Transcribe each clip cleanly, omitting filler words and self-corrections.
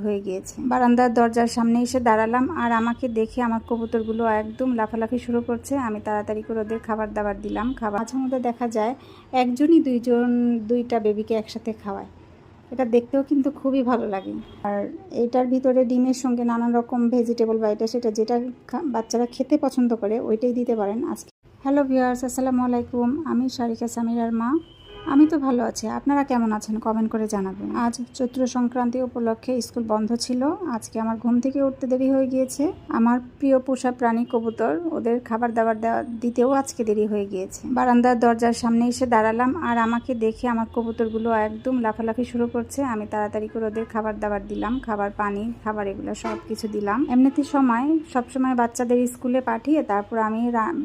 হয়ে গিয়েছে। বারান্দার দরজার সামনে এসে দাঁড়ালাম আর আমাকে দেখে আমার কবুতরগুলো একদম লাফালাফি শুরু করছে। আমি তাড়াতাড়ি করে ওদের খাবার দাবার দিলাম। মাঝে মধ্যে দেখা যায় একজনই দুইটা বেবিকে একসাথে খাওয়ায়। এটা দেখতেও কিন্তু খুবই ভালো লাগে। আর এটার ভিতরে ডিমের সঙ্গে নানান রকম ভেজিটেবল বা এটা সেটা যেটা বাচ্চারা খেতে পছন্দ করে ওইটাই দিতে পারেন আজকে। হ্যালো ভিউয়ার্স, আসসালামু আলাইকুম। আমি শারিকা সামিরার মা। আমি তো ভালো আছি, আপনারা কেমন আছেন কমেন্ট করে জানাবেন। আজ চৈত্র সংক্রান্তি উপলক্ষে স্কুল বন্ধ ছিল। আজকে আমার ঘুম থেকে উঠতে দেরি হয়ে গিয়েছে। আমার প্রিয় পোষা প্রাণী কবুতর, ওদের খাবার দাবার দিতেও আজকে দেরি হয়ে গিয়েছে। বারান্দার দরজার সামনে এসে দাঁড়ালাম আর আমাকে দেখে আমার কবুতরগুলো একদম লাফালাফি শুরু করছে। আমি তাড়াতাড়ি করে ওদের খাবার দাবার দিলাম, খাবার পানি খাবার এগুলো সব কিছু দিলাম। এমনিতে সবসময় বাচ্চাদের স্কুলে পাঠিয়ে তারপর আমি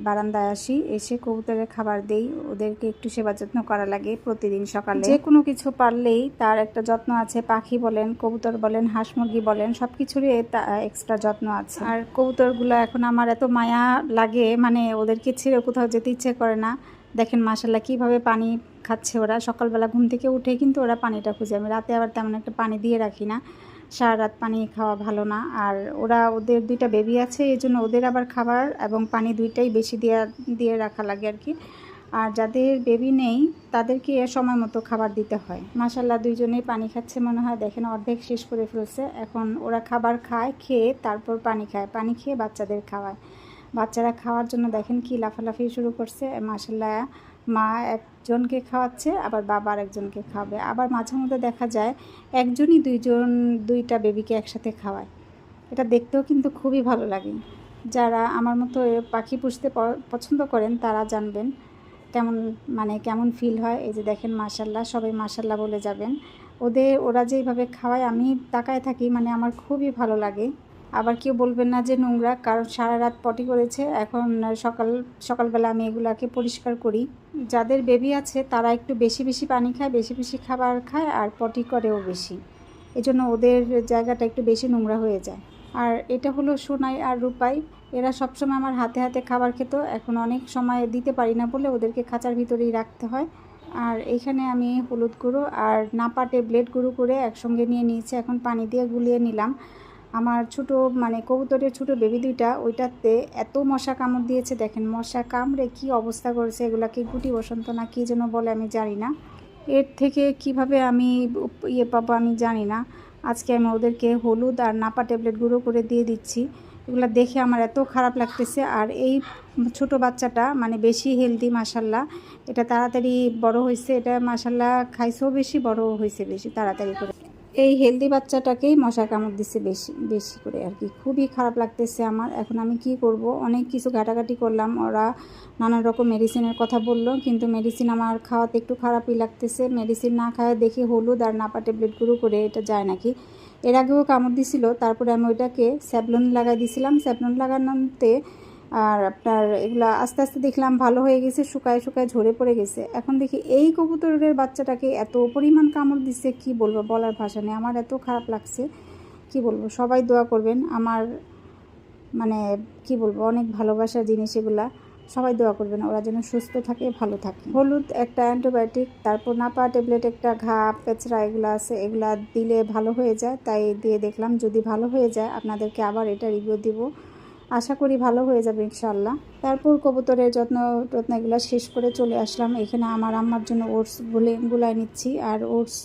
বারান্দায় আসি, এসে কবুতরের খাবার দেই। ওদেরকে একটু সেবা যত্ন করা লাগে প্রতিদিন সকালে। যে কোনো কিছু পারলেই তার একটা যত্ন আছে। পাখি বলেন, কবুতর বলেন, হাঁস মুরগি বলেন, সবকিছুরই এক্সট্রা যত্ন আছে। আর কবুতরগুলো এখন আমার এত মায়া লাগে, মানে ওদেরকে ছেড়ে কোথাও যেতে ইচ্ছে করে না। দেখেন মাশাআল্লাহ কিভাবে পানি খাচ্ছে ওরা। সকালবেলা ঘুম থেকে উঠে কিন্তু ওরা পানিটা খুঁজে। আমি রাতে আবার তেমন একটা পানি দিয়ে রাখি না, সারা রাত পানি খাওয়া ভালো না। আর ওদের দুইটা বেবি আছে, এই জন্য ওদের আবার খাবার এবং পানি দুইটাই বেশি দিয়ে রাখা লাগে আর কি। আর যাদের বেবি নেই তাদেরকে সময় মতো খাবার দিতে হয়। মাশাআল্লাহ দুইজনেই পানি খাচ্ছে মনে হয়, দেখেন অর্ধেক শেষ করে ফেলছে। এখন ওরা খাবার খায়, খেয়ে তারপর পানি খায়, পানি খেয়ে বাচ্চাদের খাওয়ায়। বাচ্চারা খাওয়ার জন্য দেখেন কি লাফালাফি শুরু করছে। মাশাআল্লাহ মা একজনকে খাওয়াচ্ছে, আবার বাবা আরেকজনকে খাওয়াবে। আবার মাঝে মধ্যে দেখা যায় একজনই দুইটা বেবিকে একসাথে খাওয়ায়। এটা দেখতেও কিন্তু খুবই ভালো লাগে। যারা আমার মতো পাখি পুষতে পছন্দ করেন তারা জানবেন কেমন ফিল হয়। এই যে দেখেন মাশাআল্লাহ, সবাই মাশাআল্লাহ বলে যাবেন। ওরা যেইভাবে খাওয়ায় আমি তাকায় থাকি, মানে আমার খুবই ভালো লাগে। আবার কেউ বলবেন না যে নোংরা, কারণ সারা রাত পটি করেছে। এখন সকালবেলা আমি এগুলাকে পরিষ্কার করি। যাদের বেবি আছে তারা একটু বেশি বেশি পানি খায়, বেশি বেশি খাবার খায় আর পটি করেও বেশি, এজন্য ওদের জায়গাটা একটু বেশি নোংরা হয়ে যায়। আর এটা হলো সোনাই আর রূপাই। এরা সবসময় আমার হাতে হাতে খাবার খেত, এখন অনেক সময় দিতে পারি না বলে ওদেরকে খাঁচার ভিতরেই রাখতে হয়। আর এইখানে আমি হলুদ গুঁড়ো আর নাপা ট্যাবলেট গুঁড়ো করে একসঙ্গে নিয়ে নিয়েছি। এখন পানি দিয়ে গুলিয়ে নিলাম। আমার কবুতরের ছোটো বেবি দুইটা, ওইটাতে এত মশা কামড় দিয়েছে, দেখেন মশা কামড়ে কি অবস্থা করেছে। এগুলাকে গুটি বসন্ত না কি যেন বলে, আমি জানি না। এর থেকে কিভাবে আমি পাবো আমি জানি না। আজকে আমি ওদেরকে হলুদ আর নাপা ট্যাবলেট গুঁড়ো করে দিয়ে দিচ্ছি। এগুলো দেখে আমার এত খারাপ লাগতেছে। আর এই ছোট বাচ্চাটা বেশি হেলদি মাশাআল্লাহ, এটা তাড়াতাড়ি বড় হয়েছে। এটা মাশাআল্লাহ খাইছেও বেশি, বড়ও হয়েছে বেশি তাড়াতাড়ি করে। এই হেলদি বাচ্চাটাকেই মশা কামড় দিচ্ছে বেশি বেশি করে আর কি। খুবই খারাপ লাগতেছে আমার। এখন আমি কি করব, অনেক কিছু ঘাটাঘাটি করলাম। ওরা নানান রকম মেডিসিনের কথা বললো, কিন্তু মেডিসিন আমার খাওয়াতে একটু খারাপই লাগতেছে। মেডিসিন না খাওয়া দেখি হলুদ আর নাপা ট্যাবলেট গুঁড়ো করে এটা যায় নাকি। এর আগেও কামড় দিছিল, তারপরে আমি ওইটাকে স্যাভলন লাগাই দিয়েছিলাম। স্যাভলন লাগানোতে আর আপনার এগুলা আস্তে আস্তে দেখলাম ভালো হয়ে গেছে, শুকায় ঝরে পড়ে গেছে। এখন দেখি এই কবুতরের বাচ্চাটাকে এত পরিমাণ কামড় দিচ্ছে, কি বলবো, বলার ভাষা নেই। আমার এত খারাপ লাগছে, কি বলবো। সবাই দোয়া করবেন, আমার কি বলবো, অনেক ভালোবাসার জিনিস এগুলা। সবাই দোয়া করবেন ওরা যেন সুস্থ থাকে, ভালো থাকে। হলুদ একটা অ্যান্টিবায়োটিক, তারপর নাপা ট্যাবলেট একটা, ঘা পেঁচড়া এগুলো আছে, এগুলা দিলে ভালো হয়ে যায়। তাই দিয়ে দেখলাম, যদি ভালো হয়ে যায় আপনাদেরকে আবার এটা রিভিউ দিব। আশা করি ভালো হয়ে যাবে ইনশাআল্লাহ। তারপর কবুতরের যত্ন এগুলো শেষ করে চলে আসলাম। এখানে আমার আম্মার জন্য ওটস গুলাই নিচ্ছি। আর ওটস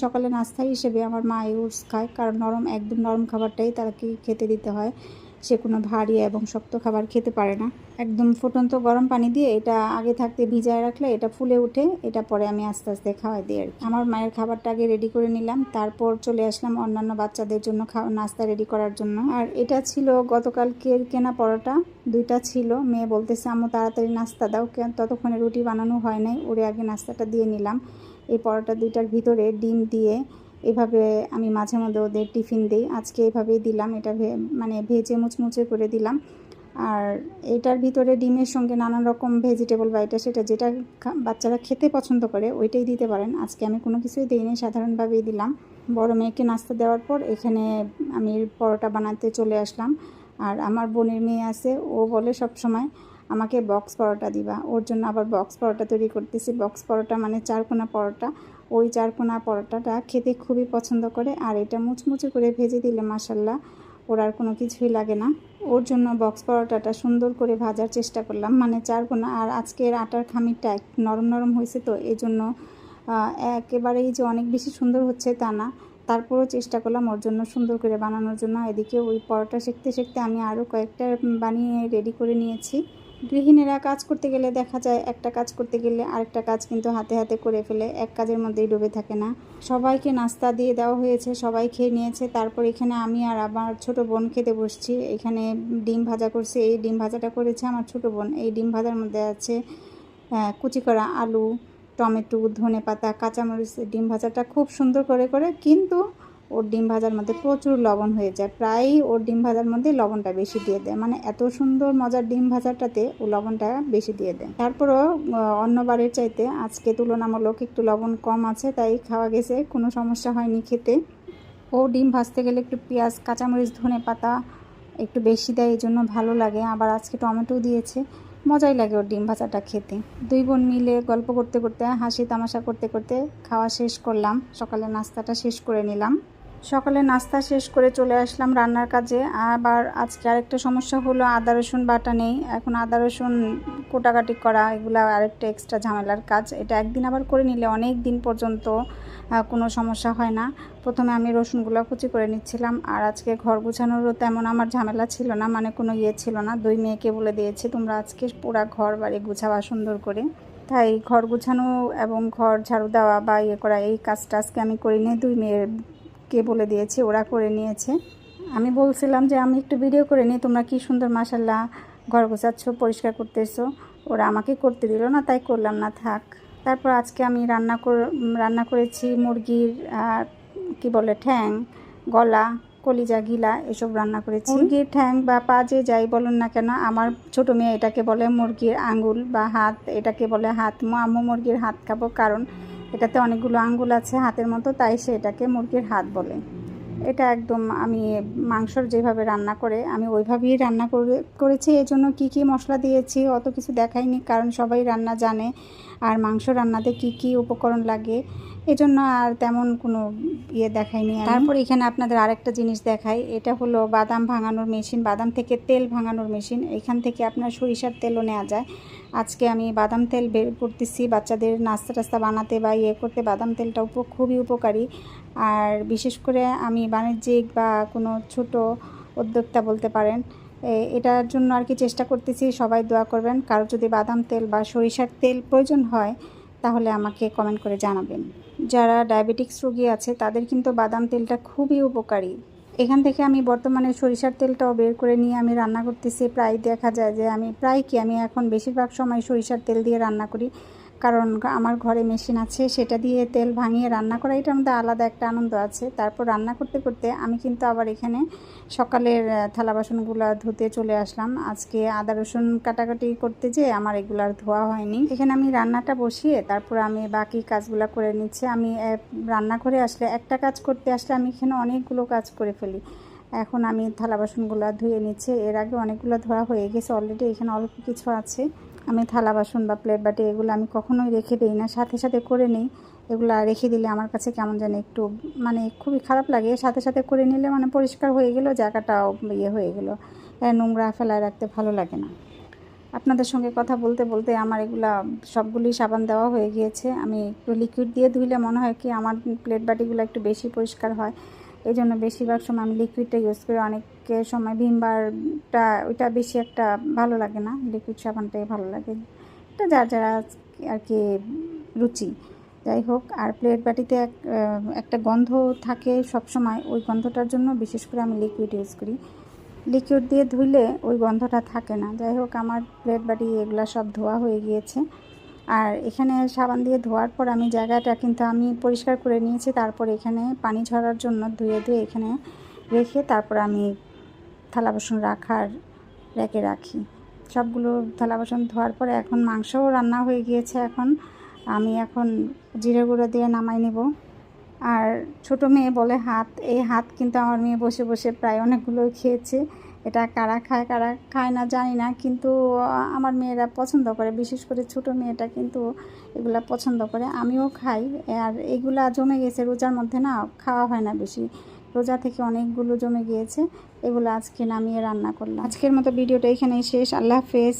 সকালে নাস্তা হিসেবে আমার মা এই ওটস খায়, কারণ একদম নরম খাবারটাই তাকে খেতে দিতে হয়। সে কোনো ভারী এবং শক্ত খাবার খেতে পারে না। একদম ফুটন্ত গরম পানি দিয়ে এটা আগে থাকতে ভিজায় রাখলে এটা ফুলে উঠে, এটা পরে আমি আস্তে আস্তে খাওয়াই দিই আর কি। আমার মায়ের খাবারটা আগে রেডি করে নিলাম, তারপর চলে আসলাম অন্যান্য বাচ্চাদের জন্য নাস্তা রেডি করার জন্য। আর এটা ছিল গতকালকের কেনা পরোটা, দুইটা ছিল। মেয়ে বলতেছে আম্মু তাড়াতাড়ি নাস্তা দাও, ততক্ষণে রুটি বানানো হয় নাই, ওরে আগে নাস্তাটা দিয়ে নিলাম। এই পরোটা দুইটার ভিতরে ডিম দিয়ে এভাবে আমি মাঝে মধ্যে ওদের টিফিন দিই। আজকে এভাবেই দিলাম, এটা ভেজে মুচমুচে করে দিলাম। আর এটার ভিতরে ডিমের সঙ্গে নানান রকম ভেজিটেবল বা এটা সেটা যেটা বাচ্চারা খেতে পছন্দ করে ওইটাই দিতে পারেন। আজকে আমি কোনো কিছুই দিইনি, সাধারণভাবেই দিলাম। বড় মেয়েকে নাস্তা দেওয়ার পর এখানে আমি পরোটা বানাতে চলে আসলাম। আর আমার বোনের মেয়ে আছে, ও বলে সব সময় আমাকে বক্স পরোটা দিবা, ওর জন্য আবার বক্স পরোটা তৈরি করতেছি। বক্স পরোটা চারকোনা পরোটা। ওই চারকোনা পরোটাটা খেতে খুবই পছন্দ করে। আর এটা মুচমুচে করে ভেজে দিলে মাশাল্লাহ ওর আর কোনো কিছুই লাগে না। ওর জন্য বক্স পরোটাটা সুন্দর করে ভাজার চেষ্টা করলাম, মানে চারকোনা। আর আজকের আটার খামিরটা নরম নরম হয়েছে, তো এই জন্য একেবারেই যে অনেক বেশি সুন্দর হচ্ছে তা না, তারপরেও চেষ্টা করলাম ওর জন্য সুন্দর করে বানানোর জন্য। এদিকে ওই পরোটা সেঁকতে সেঁকতে আমি আরও কয়েকটা বানিয়ে রেডি করে নিয়েছি। গৃহিণীরা কাজ করতে গেলে দেখা যায় একটা কাজ করতে গেলে আরেকটা কাজ কিন্তু হাতে হাতে করে ফেলে, এক কাজের মধ্যেই ডুবে থাকে না। সবাইকে নাস্তা দিয়ে দেওয়া হয়েছে, সবাই খেয়ে নিয়েছে। তারপর এখানে আমি আর আমার ছোট বোন খেতে বসছি। এখানে ডিম ভাজা করছে, এই ডিম ভাজাটা করেছে আমার ছোট বোন। এই ডিম ভাজার মধ্যে আছে কুচি করা আলু, টমেটো, ধনেপাতা, কাঁচামরিচ। ডিম ভাজাটা খুব সুন্দর করে করে, কিন্তু ওর ডিম ভাজার মধ্যে প্রচুর লবণ হয়ে যায়। প্রায় ওর ডিম ভাজার মধ্যে লবণটা বেশি দিয়ে দেয়, মানে এত সুন্দর মজার ডিম ভাজাটাতে ও লবণটা বেশি দিয়ে দেয়। তারপরও অন্যবারের চাইতে আজকে তুলনামূলক একটু লবণ কম আছে, তাই খাওয়া গেছে, কোনো সমস্যা হয়নি খেতে। ও ডিম ভাজতে গেলে একটু পেঁয়াজ, কাঁচামরিচ, ধনেপাতা একটু বেশি দেয়, এই জন্য ভালো লাগে। আবার আজকে টমেটো দিয়েছে, মজাই লাগে ওর ডিম ভাজাটা খেতে। দুই বোন মিলে গল্প করতে করতে, হাসি তামাশা করতে করতে খাওয়া শেষ করলাম। সকালে নাস্তাটা শেষ করে নিলাম। সকালে নাস্তা শেষ করে চলে আসলাম রান্নার কাজে। আবার আজকে আরেকটা সমস্যা হলো, আদা রসুন বাটা নেই। এখন আদা রসুন কোটাকাটি করা, এগুলো আরেকটা এক্সট্রা ঝামেলার কাজ। এটা একদিন আবার করে নিলে অনেক দিন পর্যন্ত কোনো সমস্যা হয় না। প্রথমে আমি রসুনগুলো কুচি করে নিচ্ছিলাম। আর আজকে ঘর গোছানোরও তেমন আমার ঝামেলা ছিল না, মানে কোনো ছিল না। দুই মেয়েকে বলে দিয়েছি তোমরা আজকে পুরা ঘর বাড়ি গুছাবা সুন্দর করে। তাই ঘর গোছানো এবং ঘর ঝাড়ু দেওয়া বা করা, এই কাজটা আজকে আমি করিনি, দুই মেয়েকে বলে দিয়েছি, ওরা করে নিয়েছে। আমি বলছিলাম যে আমি একটু ভিডিও করে নিই, তোমরা কি সুন্দর মাশাল্লাহ ঘর গোছাচ্ছ, পরিষ্কার করতেছো। ওরা আমাকে করতে দিল না, তাই করলাম না, থাক। তারপর আজকে আমি রান্না করেছি মুরগির কি বলে ঠ্যাং, গলা, কলিজা, গিলা এসব রান্না করেছি। মুরগির ঠ্যাং বা পা যে যাই বলুন না কেন, আমার ছোটো মেয়ে এটাকে বলে মুরগির আঙ্গুল বা হাত, এটাকে বলে হাত। আম্মু মুরগির হাত খাবো, কারণ এটাতে অনেকগুলো আঙ্গুল আছে হাতের মতো, তাই সে এটাকে মুরগির হাত বলে। এটা একদম আমি মাংসর যেভাবে রান্না করে আমি ওইভাবেই রান্না করেছি। এই জন্য কী কী মশলা দিয়েছি অত কিছু দেখাইনি, কারণ সবাই রান্না জানে। আর মাংস রান্নাতে কি কি উপকরণ লাগে এজন্য আর তেমন কোনো দেখাইনি। তারপর এখানে আপনাদের আরেকটা জিনিস দেখাই, এটা হলো বাদাম ভাঙানোর মেশিন, বাদাম থেকে তেল ভাঙানোর মেশিন। এখান থেকে আপনার সরিষার তেলও নেওয়া যায়। আজকে আমি বাদাম তেল বের করতেছি বাচ্চাদের নাস্তা টাস্তা বানাতে বা করতে। বাদাম তেলটা খুবই উপকারী। আর বিশেষ করে আমি বাণিজ্যিক বা কোনো ছোট উদ্যোক্তা বলতে পারেন, এটার জন্য আর কি চেষ্টা করতেছি। সবাই দোয়া করবেন। কারো যদি বাদাম তেল বা সরিষার তেল প্রয়োজন হয় তাহলে আমাকে কমেন্ট করে জানাবেন। যারা ডায়াবেটিক্স রোগী আছে তাদের কিন্তু বাদাম তেলটা খুবই উপকারী। এখান থেকে আমি বর্তমানে সরিষার তেলটাও বের করে নিয়ে আমি রান্না করতেছি। প্রায় দেখা যায় যে আমি এখন বেশিরভাগ সময় সরিষার তেল দিয়ে রান্না করি, কারণ আমার ঘরে মেশিন আছে, সেটা দিয়ে তেল ভাঙিয়ে রান্না করা, এটার মধ্যে আলাদা একটা আনন্দ আছে। তারপর রান্না করতে করতে আমি কিন্তু আবার এখানে সকালের থালা বাসনগুলো ধুতে চলে আসলাম। আজকে আদা রসুন কাটাকাটি করতে যেয়ে আমার এগুলার ধোয়া হয়নি। এখানে আমি রান্নাটা বসিয়ে তারপর আমি বাকি কাজগুলো করে নিচ্ছি। আমি রান্না করে আসলে একটা কাজ করতে আসলে আমি এখানে অনেকগুলো কাজ করে ফেলি। এখন আমি থালা বাসনগুলো ধুয়ে নিচ্ছি। এর আগে অনেকগুলো ধোয়া হয়ে গেছে অলরেডি, এখানে অল্প কিছু আছে। আমি থালা বাসন বা প্লেট বাটি এগুলো আমি কখনোই রেখে দিই না, সাথে সাথে করে নিই। এগুলো রেখে দিলে আমার কাছে কেমন জানি একটু মানে খুবই খারাপ লাগে। সাথে সাথে করে নিলে মানে পরিষ্কার হয়ে গেল, জায়গাটাও হয়ে গেল, নোংরা ফেলায় রাখতে ভালো লাগে না। আপনাদের সঙ্গে কথা বলতে বলতে আমার এগুলা সবগুলি সাবান দেওয়া হয়ে গিয়েছে। আমি একটু লিকুইড দিয়ে ধুইলে মনে হয় কি আমার প্লেট বাটিগুলো একটু বেশি পরিষ্কার হয়, এই জন্য বেশিরভাগ সময় আমি লিকুইডটা ইউজ করি। অনেকের সময় ভিমবারটা ওইটা বেশি একটা ভালো লাগে না, লিকুইড সাবানটাই ভালো লাগে। এটা যার যারা আর কি রুচি, যাই হোক। আর প্লেট বাটিতে একটা গন্ধ থাকে সব সময়, ওই গন্ধটার জন্য বিশেষ করে আমি লিকুইড ইউজ করি। লিকুইড দিয়ে ধুইলে ওই গন্ধটা থাকে না। যাই হোক, আমার প্লেট বাটি এগুলো সব ধোয়া হয়ে গিয়েছে। আর এখানে সাবান দিয়ে ধোয়ার পর আমি জায়গাটা কিন্তু আমি পরিষ্কার করে নিয়েছি। তারপর এখানে পানি ঝরার জন্য ধুয়ে এখানে রেখে তারপর আমি থালা বাসন রাখার রেখে রাখি। সবগুলো থালা বাসন ধোয়ার পরে এখন মাংসও রান্না হয়ে গিয়েছে। আমি জিরে গুঁড়ো দিয়ে নামাই নেব। আর ছোটো মেয়ে বলে হাত, এই হাত কিন্তু আমার মেয়ে বসে বসে প্রায় অনেকগুলোই খেয়েছে। এটা কারা খায় না জানি না, কিন্তু আমার মেয়েরা পছন্দ করে, বিশেষ করে ছোটো মেয়েটা কিন্তু এগুলা পছন্দ করে, আমিও খাই। আর এগুলা জমে গেছে রোজার মধ্যে না, খাওয়া হয় না বেশি, রোজা থেকে অনেকগুলো জমে গিয়েছে, এগুলো আজকে নামিয়ে রান্না করলাম। আজকের মতো ভিডিওটা এখানেই শেষ। আল্লাহ হাফেজ।